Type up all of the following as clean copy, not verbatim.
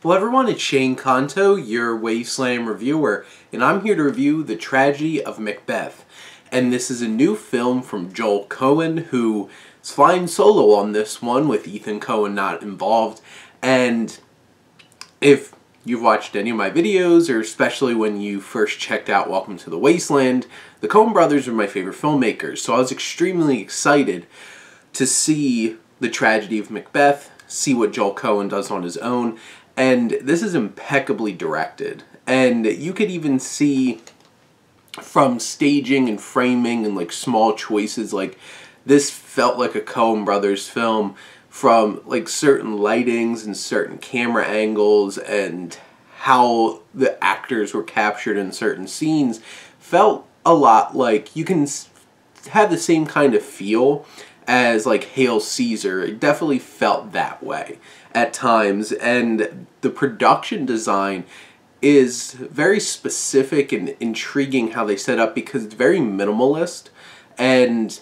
Hello everyone, it's Shane Kanto, your Wasteland reviewer, and I'm here to review The Tragedy of Macbeth. And this is a new film from Joel Coen, who is flying solo on this one with Ethan Coen not involved. And if you've watched any of my videos, or especially when you first checked out Welcome to the Wasteland, the Coen brothers are my favorite filmmakers, so I was extremely excited to see The Tragedy of Macbeth, see what Joel Coen does on his own. And this is impeccably directed, and you could even see from staging and framing and like small choices, like this felt like a Coen brothers film, from like certain lightings and certain camera angles and how the actors were captured in certain scenes felt a lot like you can have the same kind of feel as like Hail Caesar. It definitely felt that way at times, and the production design is very specific and intriguing how they set up, because it's very minimalist, and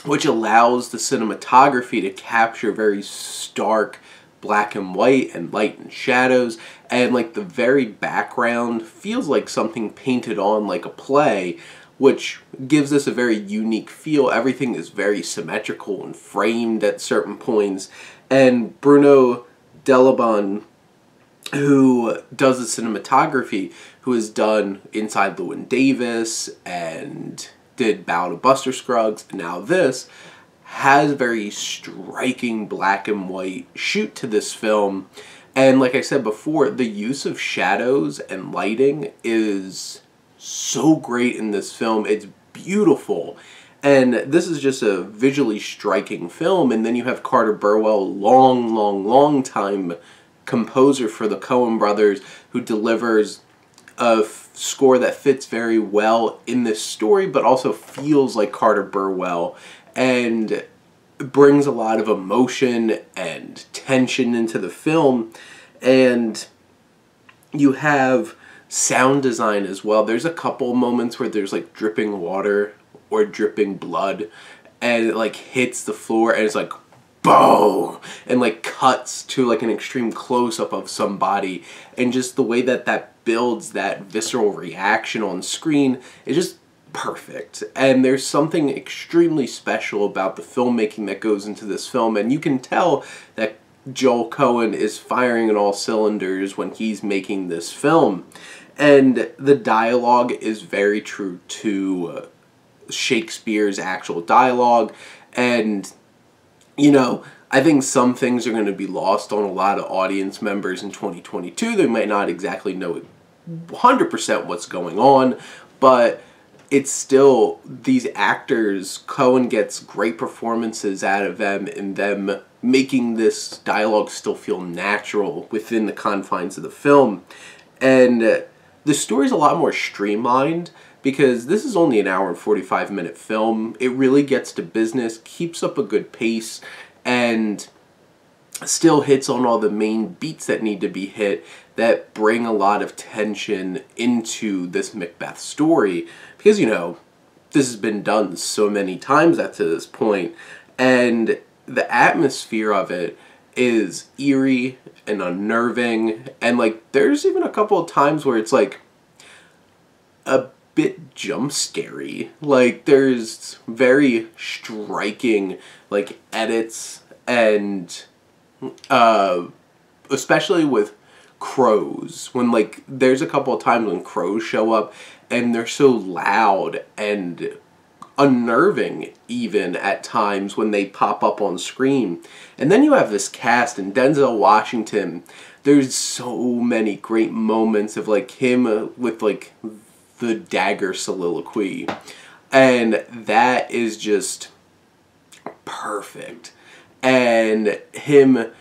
which allows the cinematography to capture very stark black and white and light and shadows, and like the very background feels like something painted on like a play, which gives this a very unique feel. Everything is very symmetrical and framed at certain points. And Bruno Delabon, who does the cinematography, who has done Inside Llewyn Davis and did Ballad of Buster Scruggs, and now this, has very striking black and white shoot to this film. And like I said before, the use of shadows and lighting is so great in this film. It's beautiful, and this is just a visually striking film. And then you have Carter Burwell, long time composer for the Coen brothers, who delivers a score that fits very well in this story, but also feels like Carter Burwell, and brings a lot of emotion and tension into the film. And you have sound design as well. There's a couple moments where there's like dripping water or dripping blood, and it like hits the floor and it's like boom, and like cuts to like an extreme close-up of somebody, and just the way that that builds that visceral reaction on screen is just perfect. And there's something extremely special about the filmmaking that goes into this film, and you can tell that Joel Coen is firing on all cylinders when he's making this film. And the dialogue is very true to Shakespeare's actual dialogue, and you know, I think some things are going to be lost on a lot of audience members in 2022. They might not exactly know 100% what's going on, but it's still, these actors, Coen gets great performances out of them, and them making this dialogue still feel natural within the confines of the film. And the story's a lot more streamlined, because this is only an hour and 45-minute film. It really gets to business, keeps up a good pace, and still hits on all the main beats that need to be hit that bring a lot of tension into this Macbeth story. Because, you know, this has been done so many times up to this point, and the atmosphere of it is eerie and unnerving, and like there's even a couple of times where it's like a bit jump scary. Like there's very striking like edits, and especially with crows, when like there's a couple of times when crows show up and they're so loud and unnerving even at times when they pop up on screen. And then you have this cast and Denzel Washington. There's so many great moments of like him with like the dagger soliloquy, and that is just perfect. And him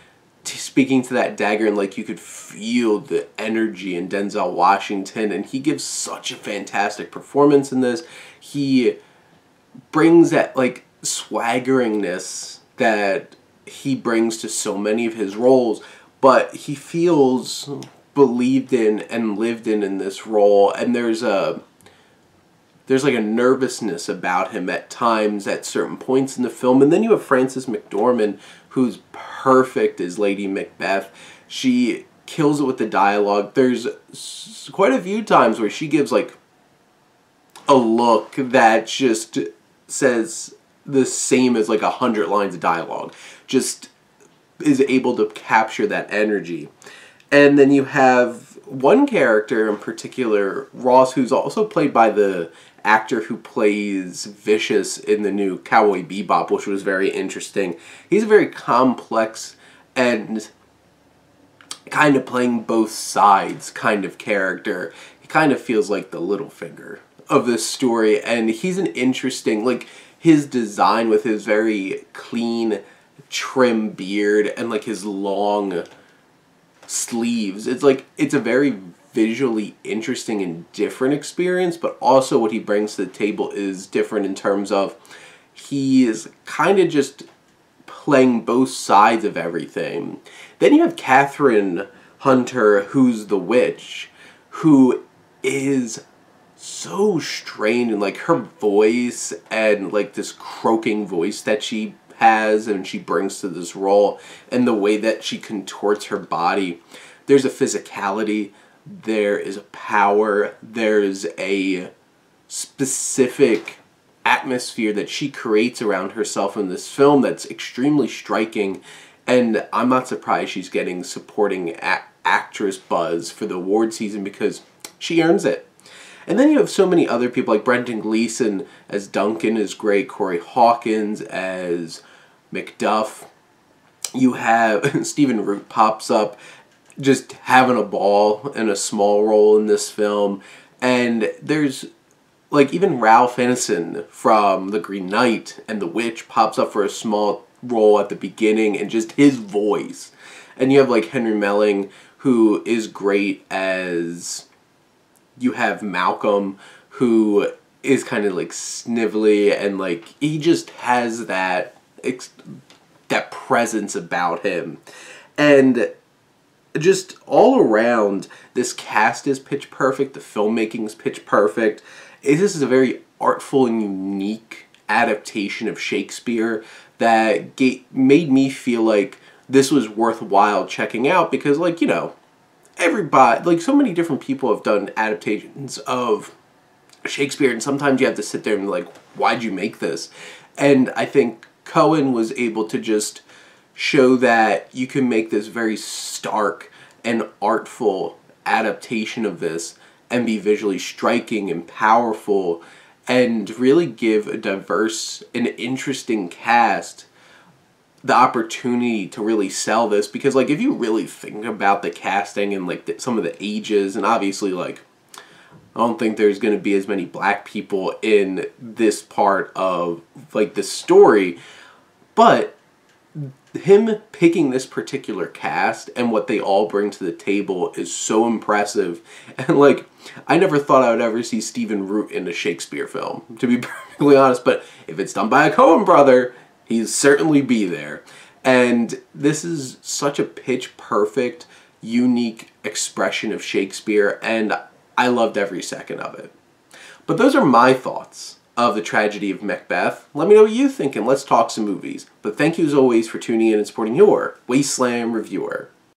speaking to that dagger, and like you could feel the energy in Denzel Washington, and he gives such a fantastic performance in this. He brings that like swaggeriness that he brings to so many of his roles, but he feels believed in and lived in this role. And there's like a nervousness about him at times at certain points in the film. And then you have Frances McDormand, who's perfect as Lady Macbeth. She kills it with the dialogue. There's quite a few times where she gives, like, a look that just says the same as, like, 100 lines of dialogue. Just is able to capture that energy. And then you have one character in particular, Ross, who's also played by the actor who plays Vicious in the new Cowboy Bebop, which was very interesting. He's a very complex and kind of playing both sides kind of character. He kind of feels like the Littlefinger of this story, and he's an interesting, like, his design with his very clean, trim beard and, like, his long sleeves. It's like, it's a very visually interesting and different experience, but also what he brings to the table is different in terms of he is kind of just playing both sides of everything. Then you have Kathryn Hunter, who's the witch, who is so strange, and like her voice and like this croaking voice that she has and she brings to this role, and the way that she contorts her body. There's a physicality, there is a power, there's a specific atmosphere that she creates around herself in this film that's extremely striking, and I'm not surprised she's getting supporting actress buzz for the award season because she earns it. And then you have so many other people, like Gleeson as Duncan is great, Corey Hawkins as Macduff. You have Stephen Root pops up, just having a ball in a small role in this film. And there's, like, even Ralph Ineson from The Green Knight and The Witch pops up for a small role at the beginning, and just his voice. And you have, like, Henry Melling, who is great as... You have Malcolm, who is kind of, like, snivelly, and, like, he just has that presence about him. And just all around, this cast is pitch perfect, the filmmaking is pitch perfect. This is a very artful and unique adaptation of Shakespeare that made me feel like this was worthwhile checking out, because, like, you know, everybody, like, so many different people have done adaptations of Shakespeare, and sometimes you have to sit there and be like, why'd you make this? And I think Coen was able to just show that you can make this very stark and artful adaptation of this and be visually striking and powerful and really give a diverse and interesting cast the opportunity to really sell this. Because, like, if you really think about the casting and, like, some of the ages, and obviously, like, I don't think there's going to be as many black people in this part of, like, the story, but him picking this particular cast and what they all bring to the table is so impressive. And, like, I never thought I would ever see Stephen Root in a Shakespeare film, to be perfectly honest, but if it's done by a Coen brother, he'd certainly be there. And this is such a pitch-perfect, unique expression of Shakespeare, and I loved every second of it. But those are my thoughts of the tragedy of Macbeth. Let me know what you think, and let's talk some movies. But thank you as always for tuning in and supporting your Wasteland reviewer.